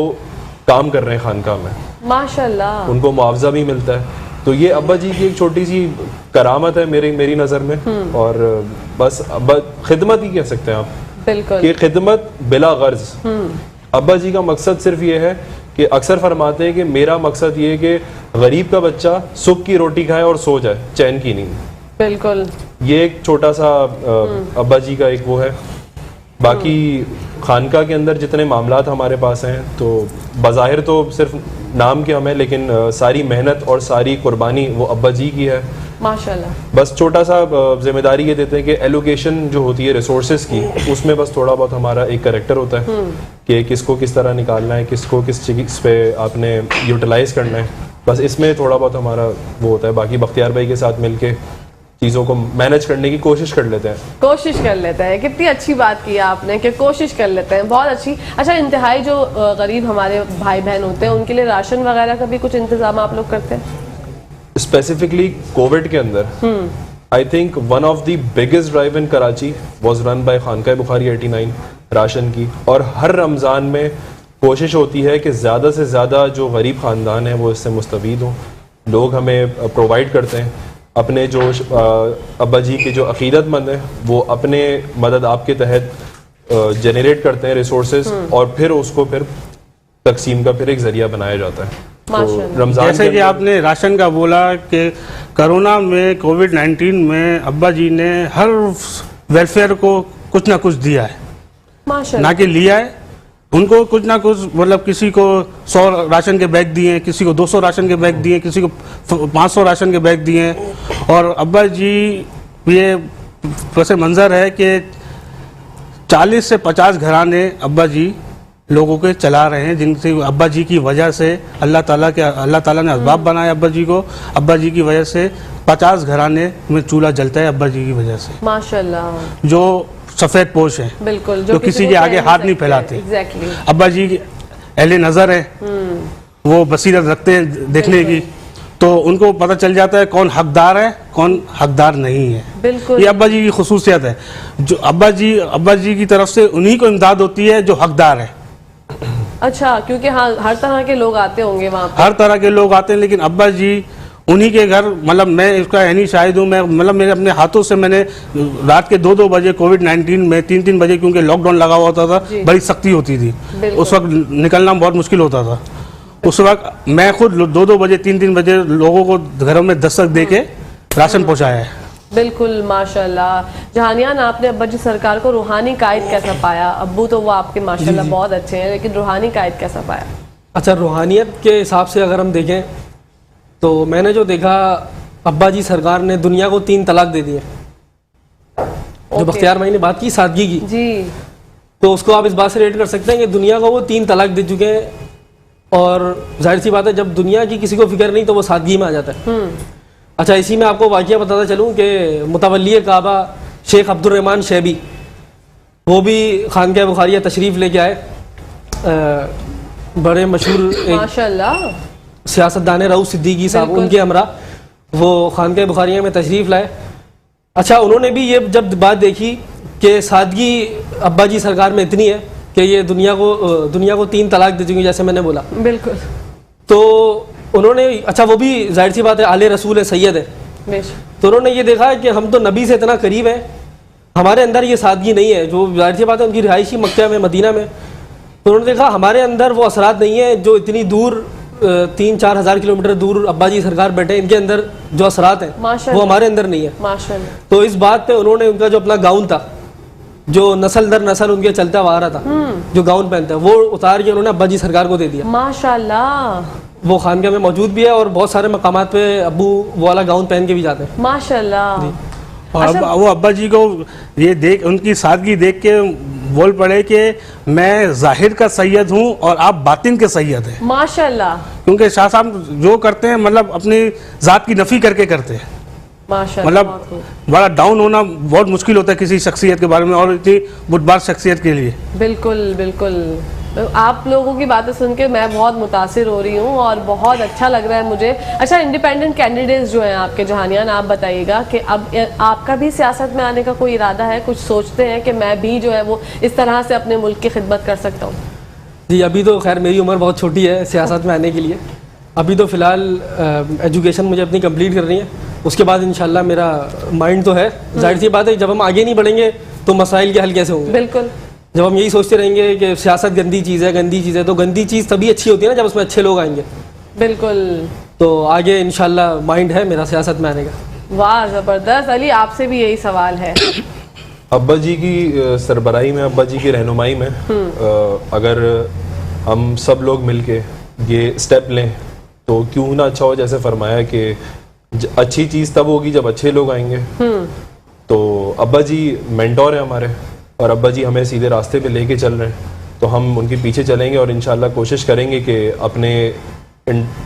काम कर रहे हैं खानका में माशाल्लाह। उनको मुआवजा भी मिलता है। तो ये अब्बा जी की एक छोटी सी करामत है मेरी नज़र में। और बस अब्बा खिदमत ही कह सकते हैं आप, बिल्कुल कि खिदमत बिला गर्ज। अब्बा जी का मकसद सिर्फ ये है कि अक्सर फरमाते हैं कि मेरा मकसद ये है कि गरीब का बच्चा सुख की रोटी खाए और सो जाए, चैन की नींद। बिल्कुल। ये एक छोटा सा अब्बा जी का एक वो है। बाकी खानका के अंदर जितने मामलात हमारे पास हैं, तो बज़ाहिर तो सिर्फ नाम के हमें, लेकिन सारी मेहनत और सारी कुर्बानी वो अब्बा जी की है माशाल्लाह। बस छोटा सा जिम्मेदारी ये देते हैं कि एलोकेशन जो होती है रिसोर्सेज की, उसमें बस थोड़ा बहुत हमारा एक करेक्टर होता है कि किसको किस तरह निकालना है, किसको किस चीज़ पे आपने यूटिलाइज करना है, बस इसमें थोड़ा बहुत हमारा वो होता है। बाकी बख्तियार भाई के साथ मिलके चीज़ों को मैनेज करने की कोशिश कर लेते हैं। कोशिश कर लेते हैं, कितनी अच्छी बात की आपने कि कोशिश कर लेते हैं, बहुत अच्छी। अच्छा, इंतहाई जो गरीब हमारे भाई बहन होते हैं उनके लिए राशन वगैरह का भी कुछ इंतजाम आप लोग करते हैं? स्पेसिफिकली कोविड के अंदर I think one of the biggest drive in Karachi was run by Khanka Bukhari 89 राशन की, और हर रमज़ान में कोशिश होती है कि ज़्यादा से ज़्यादा जो गरीब ख़ानदान हैं वो इससे मुस्तफ़ीद हों। लोग हमें प्रोवाइड करते हैं, अपने जो अब्बा जी के जो अक़ीदतमंद हैं वो अपने मदद आपके तहत जनरेट करते हैं रिसोर्सेज, और फिर उसको फिर तकसीम का फिर एक ज़रिया बनाया जाता है। तो रमज़ान जैसे कि आपने राशन का बोला कि कोरोना में कोविड-19 में अब्बा जी ने हर वेलफेयर को कुछ ना कुछ दिया है, माशाल्लाह। ना कि लिया है, उनको कुछ ना कुछ, मतलब किसी को 100 राशन के बैग दिए, किसी को 200 राशन के बैग दिए, किसी को 500 राशन के बैग दिए। और अब्बा जी, ये वैसे मंजर है कि 40 से 50 घराने अब्बा जी लोगों के चला रहे हैं, जिनसे अब्बा जी की वजह से अल्लाह ताला ने असबाब बनाया अब्बा जी को। अब्बा जी की वजह से 50 घराने में चूल्हा जलता है अब्बा जी की वजह से, माशाल्लाह। जो सफ़ेद पोश हैं, बिल्कुल, जो किसी के आगे हाथ नहीं फैलाते। एग्जैक्टली। अब्बा जी अहले नज़र है, वो बसीरत रखते हैं देखने की, तो उनको पता चल जाता है कौन हकदार है कौन हकदार नहीं है। बिल्कुल, ये अब्बा जी की खुसूसियत है। जो अब्बा जी की तरफ से उन्हीं को इमदाद होती है जो हकदार है। अच्छा, क्योंकि हाँ, हर तरह के लोग आते होंगे वहाँ पे। हर तरह के लोग आते हैं, लेकिन अब्बा जी उन्हीं के घर, मतलब मैं इसका यानी शाहिद हूँ, मैं मतलब मेरे अपने हाथों से मैंने रात के 2-2 बजे कोविड-19 में 3-3 बजे, क्योंकि लॉकडाउन लगा हुआ होता था, बड़ी सख्ती होती थी, उस वक्त निकलना बहुत मुश्किल होता था। उस वक्त मैं खुद 2-2 बजे 3-3 बजे लोगों को घरों में दस्तक दे के राशन पहुँचाया है। बिल्कुल, माशाल्लाह। जहानियान, आपने अब्बा जी सरकार को रूहानी कायद कैसा पाया? अब्बू तो वो आपके माशाल्लाह बहुत अच्छे हैं, लेकिन रूहानी कायद कैसा पाया? अच्छा, रूहानियत के हिसाब से अगर हम देखें तो मैंने जो देखा, अब्बा जी सरकार ने दुनिया को 3 तलाक दे दिए। जो बख्तियार भाई ने बात की सादगी की जी, तो उसको आप इस बात से रेट कर सकते हैं कि दुनिया को वो 3 तलाक दे चुके हैं, और जाहिर सी बात है जब दुनिया की किसी को फिक्र नहीं तो वो सादगी में आ जाता है। अच्छा, इसी में आपको वाक़या बताता चलूँ कि मुतवल्ली काबा शेख अब्दुर्रहमान शैबी, वो भी खानका बुखारिया तशरीफ़ लेके आए। बड़े मशहूर माशाल्लाह सियासतदान रऊफ़ सिद्दीकी साहब, उनके हमरा वो खानका बुखारिया में तशरीफ़ लाए। अच्छा, उन्होंने भी ये जब बात देखी कि सादगी अब्बा जी सरकार में इतनी है कि ये दुनिया को 3 तलाक दे चुकी, जैसे मैंने बोला। बिल्कुल। तो उन्होंने, अच्छा वो भी जाहिर सी बात है आले रसूल है, सैयद है, तो उन्होंने ये देखा कि हम तो नबी से इतना करीब हैं, हमारे अंदर ये सादगी नहीं है। जो जाहिर सी बात है उनकी रिहायशी मक्का में, मदीना में, तो उन्होंने देखा हमारे अंदर वो असरात नहीं है जो इतनी दूर 3-4 हज़ार किलोमीटर दूर अब्बा जी सरकार बैठे, इनके अंदर जो असरात हैं वो हमारे अंदर नहीं है। माशाल्लाह। तो इस बात पे उन्होंने उनका जो अपना गाउन था, जो नस्ल दर नस्ल उनके चलता हुआ आ रहा था, जो गाउन पहनता है, वो उतार के उन्होंने अब्बा जी सरकार को दे दिया। माशाल्लाह। वो खानका में मौजूद भी है, और बहुत सारे मकामात पे अब्बू वो वाला गाउन पहन के भी जाते हैं। माशाल्लाह। और वो अब्बा जी को ये देख, उनकी सादगी देख के बोल पड़े कि मैं जाहिर का सैयद हूँ और आप बातिन के सैयद हैं। माशाल्लाह। क्योंकि शाह साहब जो करते हैं, मतलब अपनी ज़ात की नफ़ी करके करते हैं। माशाल्लाह। मतलब बड़ा डाउन होना बहुत मुश्किल होता है किसी शख्सियत के बारे में, और इतनी बुटबार शख्सियत के लिए। बिल्कुल बिल्कुल। आप लोगों की बातें सुन के मैं बहुत मुतासिर हो रही हूँ और बहुत अच्छा लग रहा है मुझे। अच्छा, इंडिपेंडेंट कैंडिडेट्स जो हैं आपके, जहानियान, आप बताइएगा कि अब आपका भी सियासत में आने का कोई इरादा है? कुछ सोचते हैं कि मैं भी जो है वो इस तरह से अपने मुल्क की खिदमत कर सकता हूँ? जी, अभी तो खैर मेरी उम्र बहुत छोटी है सियासत में आने के लिए। अभी तो फ़िलहाल एजुकेशन मुझे अपनी कंप्लीट करनी है, उसके बाद इंशाल्लाह मेरा माइंड तो है। जाहिर सी बात है जब हम आगे नहीं बढ़ेंगे तो मसाइल के हल कैसे होंगे? बिल्कुल। जब हम यही सोचते रहेंगे कि सियासत गंदी चीज़ है, तो गंदी चीज़ तभी अच्छी होती है ना जब उसमें अच्छे लोग आएंगे। बिल्कुल। तो आगे इंशाल्लाह माइंड है मेरा सियासत में आने का। वाह, ज़बरदस्त। अली, आपसे भी यही सवाल है। अब्बा जी की सरबराही में, अब्बा जी की रहनुमाई में अगर हम सब लोग मिलके ये स्टेप लें तो क्यों ना अच्छा हो। जैसे फरमाया कि अच्छी चीज़ तब होगी जब अच्छे लोग आएंगे। तो अब्बा जी मेंटोर हैं हमारे, और अब्बा जी हमें सीधे रास्ते पे लेके चल रहे हैं, तो हम उनके पीछे चलेंगे और इंशाल्लाह कोशिश करेंगे कि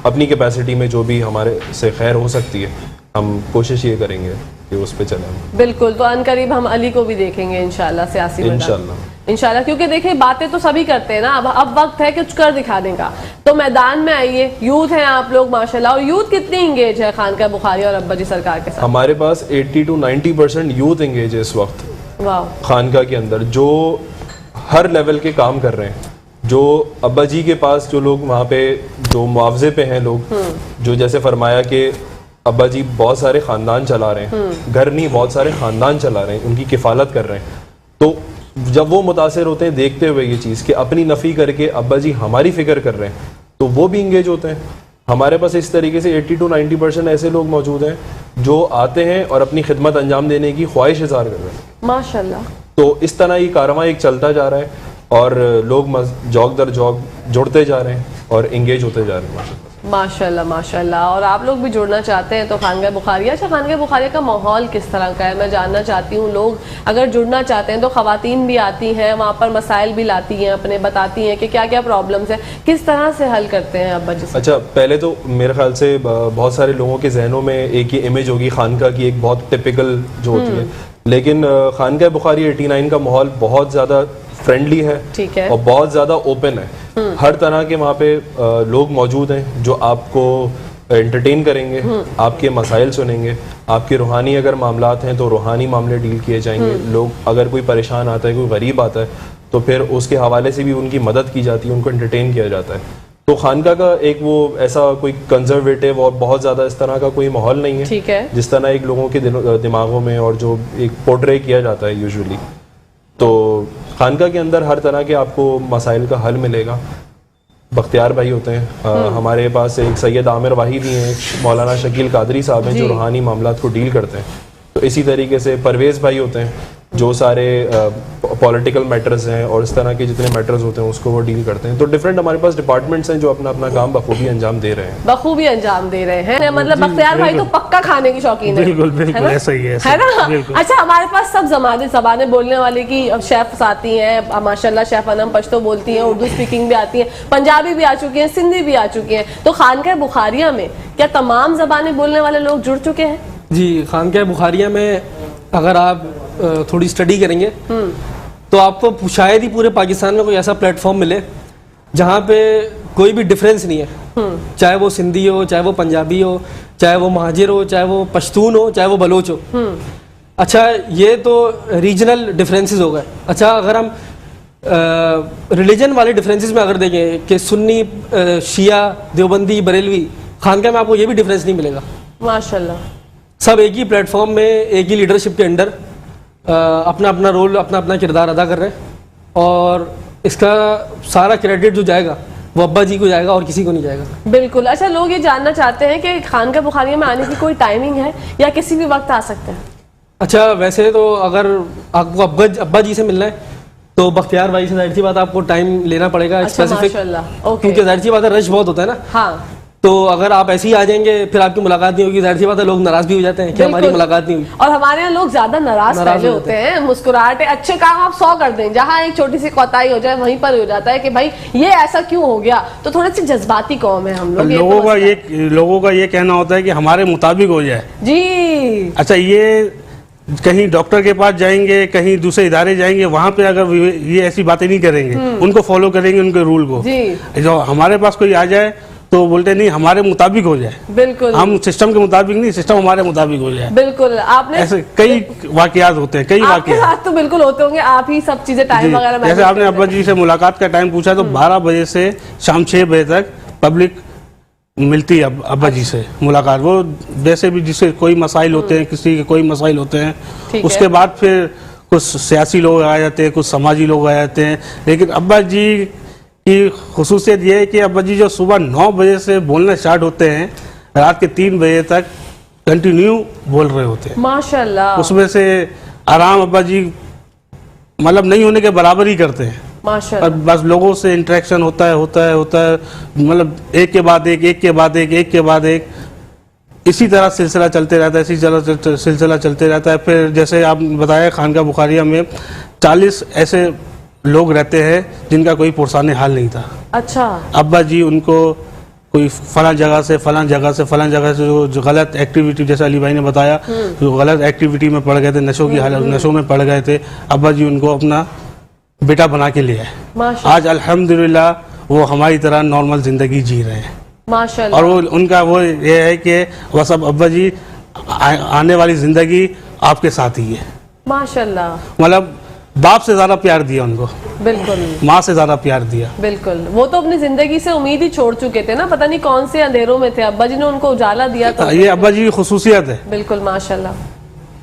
अपनी कैपेसिटी में जो भी हमारे से खैर हो सकती है, हम कोशिश ये करेंगे कि उस पे चलें। बिल्कुल, तो अनकरीब हम अली को भी देखेंगे इंशाल्लाह सियासी मैदान। इंशाल्लाह, क्योंकि देखिए बातें तो सभी करते हैं ना, अब वक्त है कुछ कर दिखाने का। तो मैदान में आइए, यूथ हैं आप लोग माशाल्लाह, और यूथ कितनी इंगेज है खानका बुखारी और अब्बा जी सरकार के साथ? हमारे पास 80 to 90% यूथ इंगेज है इस वक्त वाह, खानका के अंदर, जो हर लेवल के काम कर रहे हैं। जो अब्बा जी के पास जो लोग वहाँ पे जो मुआवजे पे हैं लोग, जो जैसे फरमाया कि अब्बा जी बहुत सारे ख़ानदान चला रहे हैं, घर नहीं बहुत सारे ख़ानदान चला रहे हैं, उनकी किफ़ालत कर रहे हैं। तो जब वो मुतासिर होते हैं देखते हुए ये चीज़ कि अपनी नफ़ी करके अब्बा जी हमारी फ़िक्र कर रहे हैं, तो वो भी इंगेज होते हैं। हमारे पास इस तरीके से 80 to 90% ऐसे लोग मौजूद हैं जो आते हैं और अपनी खिदमत अंजाम देने की ख्वाहिश इज़हार कर रहे हैं माशाल्लाह। तो इस तरह ये कारवां एक चलता जा रहा है और लोग जौक दर जौक जुड़ते जा रहे हैं और इंगेज होते जा रहे हैं माशाल्लाह माशाल्लाह। और आप लोग भी जुड़ना चाहते हैं तो खानका बुखारिया। अच्छा, खानका बुखारिया का माहौल किस तरह का है, मैं जानना चाहती हूँ। लोग अगर जुड़ना चाहते हैं तो ख़वातीन भी आती हैं वहाँ पर, मसाइल भी लाती हैं अपने, बताती हैं कि क्या क्या प्रॉब्लम्स हैं, किस तरह से हल करते हैं अब्बा जी? अच्छा, पहले तो मेरे ख्याल से बहुत सारे लोगों के जहनों में एक ही इमेज होगी खानका की, एक बहुत टिपिकल जो होती है, लेकिन खानका बुखारी 89 का माहौल बहुत ज़्यादा फ्रेंडली है, ठीक है, और बहुत ज़्यादा ओपन है। हर तरह के वहाँ पे लोग मौजूद हैं जो आपको एंटरटेन करेंगे, आपके मसाइल सुनेंगे, आपके रूहानी अगर मामलात हैं तो रूहानी मामले डील किए जाएंगे। लोग अगर कोई परेशान आता है, कोई गरीब आता है, तो फिर उसके हवाले से भी उनकी मदद की जाती है, उनको एंटरटेन किया जाता है। तो खानका का एक वो ऐसा कोई कंजर्वेटिव और बहुत ज़्यादा इस तरह का कोई माहौल नहीं है, ठीक है, जिस तरह एक लोगों के दिमागों में और जो एक पोर्ट्रे किया जाता है यूजुअली। तो खानका के अंदर हर तरह के आपको मसाइल का हल मिलेगा। बख्तियार भाई होते हैं, हमारे पास एक सैयद आमिर वाही भी हैं, एक मौलाना शकील कादरी साहब हैं जो रूहानी मामलात को डील करते हैं। तो इसी तरीके से परवेज़ भाई होते हैं जो सारे पॉलिटिकल मैटर्स हैं और इस तरह के जितने मैटर्स होते हैं उसको वो डील करते हैं। तो डिफरेंट हमारे पास डिपार्टमेंट्स हैं जो अपना अपना काम बखूबी अंजाम दे रहे हैं। बखूबी अंजाम दे रहे हैं, मतलब बख्तियार भाई तो पक्का खाने की शौकीन है। बिल्कुल बिल्कुल ऐसा ही है ना। अच्छा, हमारे पास सब ज़बानें बोलने वाले की शेफ्स आती हैं माशाल्लाह। शेफ अनम पश्तो बोलती हैं, उर्दू स्पीकिंग भी आती है, पंजाबी भी आ चुकी हैं, सिंधी भी आ चुकी हैं। तो खानका बुखारिया में क्या तमाम ज़बानें बोलने वाले लोग जुड़ चुके हैं? जी, खानका बुखारिया में अगर आप थोड़ी स्टडी करेंगे तो आपको शायद ही पूरे पाकिस्तान में कोई ऐसा प्लेटफॉर्म मिले जहाँ पे कोई भी डिफरेंस नहीं है, चाहे वो सिंधी हो, चाहे वो पंजाबी हो, चाहे वो महाजिर हो, चाहे वो पश्तून हो, चाहे वो बलोच हो। अच्छा, ये तो रीजनल डिफरेंसेस हो गए। अच्छा, अगर हम रिलीजन वाले डिफरेंसेस में अगर देखें कि सुन्नी, शिया, देवबंदी, बरेलवी, खानका में आपको ये भी डिफरेंस नहीं मिलेगा माशाल्लाह। सब एक ही प्लेटफॉर्म में, एक ही लीडरशिप के अंडर अपना अपना रोल, अपना अपना किरदार अदा कर रहे हैं, और इसका सारा क्रेडिट जो जाएगा वो अब्बा जी को जाएगा और किसी को नहीं जाएगा। बिल्कुल। अच्छा, लोग ये जानना चाहते हैं कि खानका बुखारिया में आने की कोई टाइमिंग है या किसी भी वक्त आ सकते हैं? अच्छा, वैसे तो अगर आपको अब्बा जी से मिलना है तो बख्तियार भाई से जाहिर सी बात आपको टाइम लेना पड़ेगा स्पेसिफिक, क्योंकि जाहिर सी बात है रश बहुत होता है ना। हाँ, तो अगर आप ऐसे ही आ जाएंगे फिर आपकी मुलाकात नहीं होगी, जाहिर सी बात है लोग नाराज भी हो जाते हैं कि हमारी मुलाकात नहीं हुई। और हमारे यहाँ लोग ज्यादा नाराज पहले होते हैं, मुस्कुराहट अच्छे काम आप 100 कर दें, जहाँ एक छोटी सी कोताही हो जाए वहीं पर हो जाता है कि भाई ये ऐसा क्यों हो गया। तो थोड़ी सी जज्बाती कौम है हम लोग। लोगों का ये कहना होता है कि हमारे मुताबिक हो जाए जी। अच्छा, ये कहीं डॉक्टर के पास जाएंगे, कहीं दूसरे इदारे जाएंगे, वहां पे अगर ये ऐसी बातें नहीं करेंगे, उनको फॉलो करेंगे उनके रूल को। जो हमारे पास कोई आ जाए तो बोलते नहीं हमारे मुताबिक हो जाए। बिल्कुल, हम सिस्टम के मुताबिक नहीं, सिस्टम हमारे मुताबिक हो जाए। बिल्कुल। आपने ऐसे कई वाकयात होते हैं, कई वाकयात तो बिल्कुल होते होंगे, आप ही सब चीजें टाइम वगैरह। जैसे आपने अब्बा जी से मुलाकात का टाइम पूछा तो 12 बजे से शाम 6 बजे तक पब्लिक मिलती है अब्बा जी से मुलाकात। वो वैसे भी जिससे कोई मसाइल होते हैं, किसी के कोई मसाइल होते हैं, उसके बाद फिर कुछ सियासी लोग आ जाते हैं, कुछ समाजी लोग आ जाते हैं। लेकिन अब्बा जी की खुसूसियत ये है कि अब्बा जी जो सुबह 9 बजे से बोलना स्टार्ट होते हैं, रात के 3 बजे तक कंटिन्यू बोल रहे होते हैं माशाल्लाह। उसमें से आराम अब्बा जी मतलब नहीं होने के बराबर ही करते हैं। माशाल्लाह। और बस लोगों से इंटरेक्शन होता है मतलब एक के बाद एक के बाद एक इसी तरह सिलसिला चलते रहता है, इसी तरह सिलसिला चलते रहता है। फिर जैसे आप बताया खानका बुखारिया में 40 ऐसे लोग रहते हैं जिनका कोई पुरसाने हाल नहीं था। अच्छा। अब्बा जी उनको कोई फलां जगह से जो गलत एक्टिविटी, जैसे अली भाई ने बताया, जो गलत एक्टिविटी में पड़ गए थे, नशों में पड़ गए थे, अब्बा जी उनको अपना बेटा बना के ले आए। आज अल्हम्दुलिल्लाह वो हमारी तरह नॉर्मल जिंदगी जी रहे हैं माशाल्लाह। और वो उनका वो ये है कि बस अब अब्बा जी आने वाली जिंदगी आपके साथ ही है। माशाल्लाह। मतलब बाप से ज्यादा प्यार दिया उनको, बिल्कुल माँ से ज्यादा प्यार दिया। बिल्कुल। वो तो अपनी जिंदगी से उम्मीद ही छोड़ चुके थे ना, पता नहीं कौन से अंधेरों में थे, अब्बा जी ने उनको उजाला दिया। तो ये अब्बा जी की खुसूसियत है। बिल्कुल माशाल्लाह,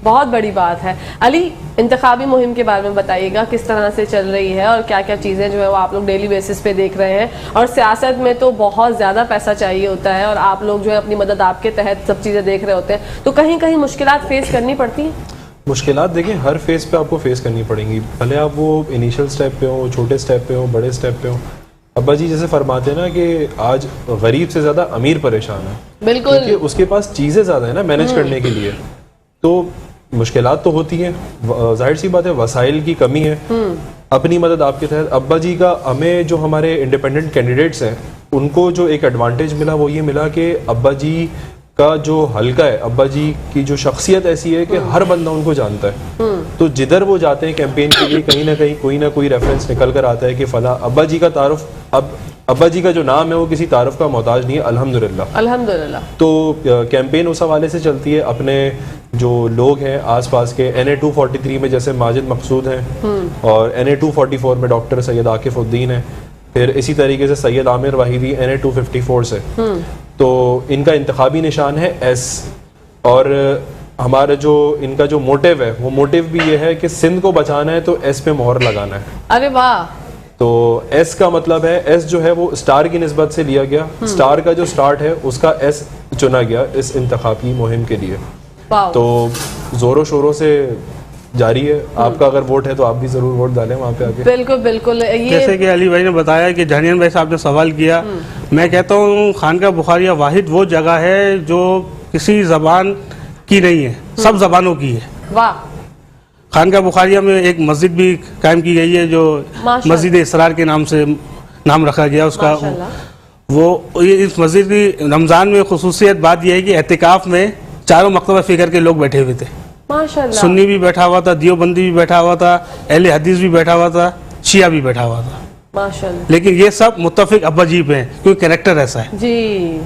बहुत बड़ी बात है। अली, इंतखाबी मुहिम के बारे में बताइएगा, किस तरह से चल रही है और क्या क्या चीज़ें जो है वो आप लोग डेली बेसिस पे देख रहे हैं। और सियासत में तो बहुत ज़्यादा पैसा चाहिए होता है और आप लोग जो है अपनी मदद आपके तहत सब चीज़ें देख रहे होते हैं, तो कहीं कहीं मुश्किलात फेस करनी पड़ती हैं। मुश्किलात देखिए हर फेज पे आपको फेस करनी पड़ेंगी, भले आप वो इनिशियल स्टेप पे हो, छोटे स्टेप पे हो, बड़े स्टेप पे हो। अब्बा जी जैसे फरमाते हैं ना कि आज गरीब से ज़्यादा अमीर परेशान है, बिल्कुल, क्योंकि उसके पास चीज़ें ज़्यादा है ना मैनेज करने के लिए। तो मुश्किलात तो होती हैं, जाहिर सी बात है, वसाइल की कमी है। अपनी मदद आपके तहत अब्बा जी का, हमें जो हमारे इंडिपेंडेंट कैंडिडेट्स हैं उनको जो एक एडवांटेज मिला वो ये मिला कि अब्बा जी का जो हल्का है, अब्बा जी की जो शख्सियत ऐसी है कि हर बंदा उनको जानता है। तो जिधर वो जाते हैं कैंपेन के लिए, कहीं ना कोई रेफरेंस निकल कर आता है कि फला अब्बा जी का तारुफ, अब अब्बा जी का जो नाम है वो किसी तारुफ का मोहताज नहीं है, अल्हम्दुलिल्लाह। अल्हम्दुलिल्लाह। तो कैंपेन उस हवाले से चलती है। अपने जो लोग हैं आसपास के, NA-243 में जैसे माजिद मकसूद हैं और NA-244 में डॉक्टर सैयद आकिफ उद्दीन है, फिर इसी तरीके से सैयद आमिर वाहिदी NA-254 से। तो इनका इंतखाबी निशान है S। और हमारा जो इनका जो मोटिव है वो मोटिव भी ये है कि सिंध को बचाना है तो S पे मोहर लगाना है। अरे वाह। तो S का मतलब है, S जो है वो स्टार की निस्बत से लिया गया, स्टार का जो स्टार्ट है उसका S चुना गया इस इंतखाबी मुहिम के लिए। तो जोरों शोरों से जारी है। आपका अगर वोट है तो आप भी जरूर वोट डालें वहाँ पे आके। बिल्कुल बिल्कुल। ये जैसे कि अली भाई ने बताया कि जहानियान भाई साहब ने सवाल किया, मैं कहता हूँ खानका बुखारिया वाहिद वो जगह है जो किसी जबान की नहीं है, सब जबानों की है। वाह। खानका बुखारिया में एक मस्जिद भी कायम की गई है जो मस्जिद इसरार के नाम से नाम रखा गया उसका। वो इस मस्जिद की रमज़ान में खुसूसियत बात यह है कि एहतिकाफ में चारों मकतबा फिक्र के लोग बैठे हुए थे। माशाल्लाह। सुन्नी भी बैठा हुआ था, दियोबंदी भी बैठा हुआ था, अहले हदीस भी बैठा हुआ था, शिया भी बैठा हुआ था। माशाल्लाह। लेकिन ये सब मुत्तफिक अब्बा जी पे हैं क्योंकि कैरेक्टर ऐसा है। जी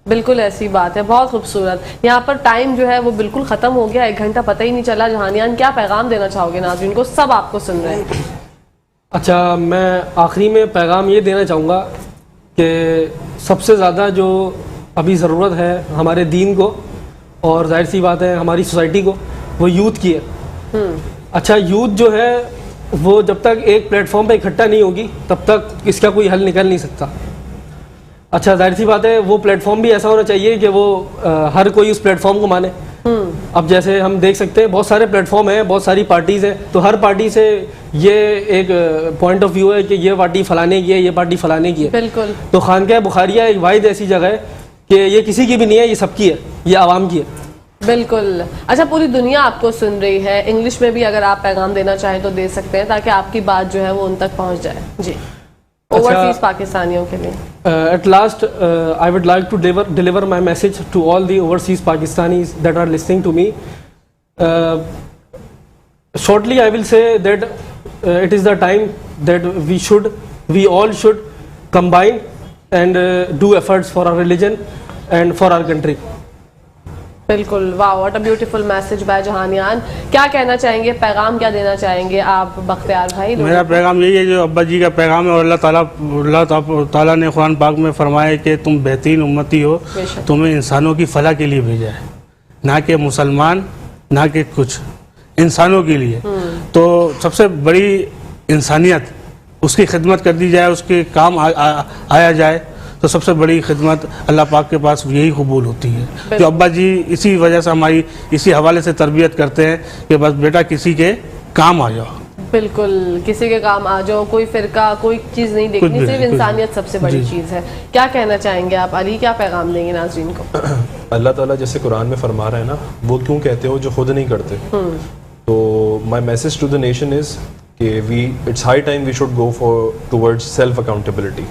बिल्कुल ऐसी बात है, बहुत खूबसूरत। यहाँ पर टाइम जो है वो बिल्कुल ख़त्म हो गया, 1 घंटा पता ही नहीं चला। जहानियान, क्या पैगाम देना चाहोगे नाज़रीन को? सब आपको सुन रहे हैं। अच्छा, मैं आखिरी में पैगाम ये देना चाहूँगा कि सबसे ज़्यादा जो अभी ज़रूरत है हमारे दीन को और जाहिर सी बात है हमारी सोसाइटी को, वो यूथ की है। अच्छा, यूथ जो है वो जब तक एक प्लेटफॉर्म पे इकट्ठा नहीं होगी तब तक इसका कोई हल निकल नहीं सकता। अच्छा, जाहिर सी बात है वो प्लेटफॉर्म भी ऐसा होना चाहिए कि वो हर कोई उस प्लेटफॉर्म को माने। अब जैसे हम देख सकते हैं बहुत सारे प्लेटफॉर्म हैं, बहुत सारी पार्टीज़ हैं, तो हर पार्टी से ये एक पॉइंट ऑफ व्यू है कि ये पार्टी फलाने की है, ये पार्टी फलाने की है। बिल्कुल। तो खानका बुखारिया एक वाहिद ऐसी जगह है कि ये किसी की भी नहीं है, ये सबकी है, ये आवाम की है। बिल्कुल। अच्छा, पूरी दुनिया आपको सुन रही है, इंग्लिश में भी अगर आप पैगाम देना चाहें तो दे सकते हैं ताकि आपकी बात जो है वो उन तक पहुंच जाए। जी, ओवरसीज पाकिस्तानियों के लिए। At last, I would like to deliver my message to all the overseas Pakistanis that are listening to me. Shortly, I will say that it is the time that we all should combine and do efforts for our religion and for our country. बिल्कुल। वाह, what a beautiful message by Jahanian. क्या कहना चाहेंगे, पैगाम क्या देना चाहेंगे आप बख्तियार भाई? मेरा पैगाम यही है जो अब्बा जी का पैगाम है, और अल्लाह ताला ने कुरान पाक में फरमाया कि तुम बेहतरीन उम्मती हो, तुम्हें इंसानों की फलाह के लिए भेजा है, ना कि मुसलमान, ना कि कुछ, इंसानों के लिए। तो सबसे बड़ी इंसानियत, उसकी खिदमत कर दी जाए, उसके काम आया जाए, तो सबसे बड़ी खिदमत अल्लाह पाक के पास यही कबूल होती है। जो अब्बा जी इसी वजह से हमारी इसी हवाले से तरबियत करते हैं कि बस बेटा किसी के काम आ जाओ। बिल्कुल, किसी के काम आ जाओ, कोई फिरका कोई चीज नहीं देखनी, भी सिर्फ नहीं, कुछ इंसानियत सबसे बड़ी जी। चीज है। क्या कहना चाहेंगे आप अली, क्या पैगाम देंगे नाज़रीन को? अल्लाह ताला जैसे कुरान में फरमा रहा है ना, वो क्यों कहते हो जो खुद नहीं करते। तो my message to the nation is कि it's high time we should go for towards self accountability.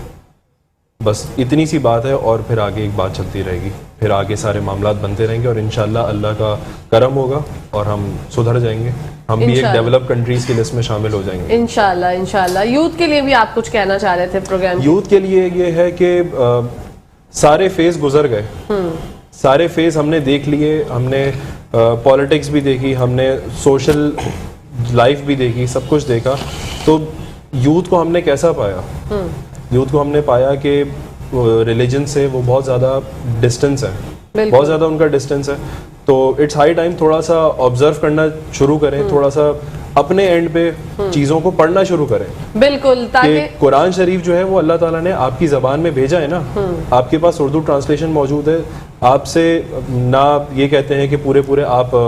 बस इतनी सी बात है और फिर आगे एक बात चलती रहेगी, फिर आगे सारे मामलात बनते रहेंगे और इंशाल्लाह अल्लाह का करम होगा और हम सुधर जाएंगे, हम भी एक इंशाल्लाह। डेवलप कंट्रीज की लिस्ट में शामिल हो जाएंगे इंशाल्लाह इंशाल्लाह। यूथ के लिए भी आप कुछ कहना चाह रहे थे प्रोग्राम? यूथ के लिए ये है कि सारे फेज गुजर गए, सारे फेज हमने देख लिए, हमने पॉलिटिक्स भी देखी, हमने सोशल लाइफ भी देखी, सब कुछ देखा। तो यूथ को हमने कैसा पाया? यूथ को हमने पाया कि रिलीजन से वो बहुत ज़्यादा डिस्टेंस है, बहुत ज़्यादा उनका डिस्टेंस है। तो इट्स हाई टाइम थोड़ा सा ऑब्जर्व करना शुरू करें, थोड़ा सा अपने एंड पे चीज़ों को पढ़ना शुरू करें। बिल्कुल, ताकि कि कुरान शरीफ जो है वो अल्लाह ताला ने आपकी ज़बान में भेजा है ना, आपके पास उर्दू ट्रांसलेशन मौजूद है। आपसे ना ये कहते हैं कि पूरे आप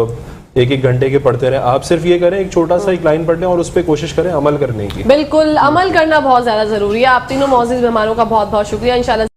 एक घंटे के पढ़ते रहे, आप सिर्फ ये करें, एक छोटा सा एक लाइन पढ़ लें और उस पर कोशिश करें अमल करने की। बिल्कुल, अमल करना बहुत ज्यादा जरूरी है। आप तीनों मौजूद मेहमानों का बहुत बहुत शुक्रिया। इंशाल्लाह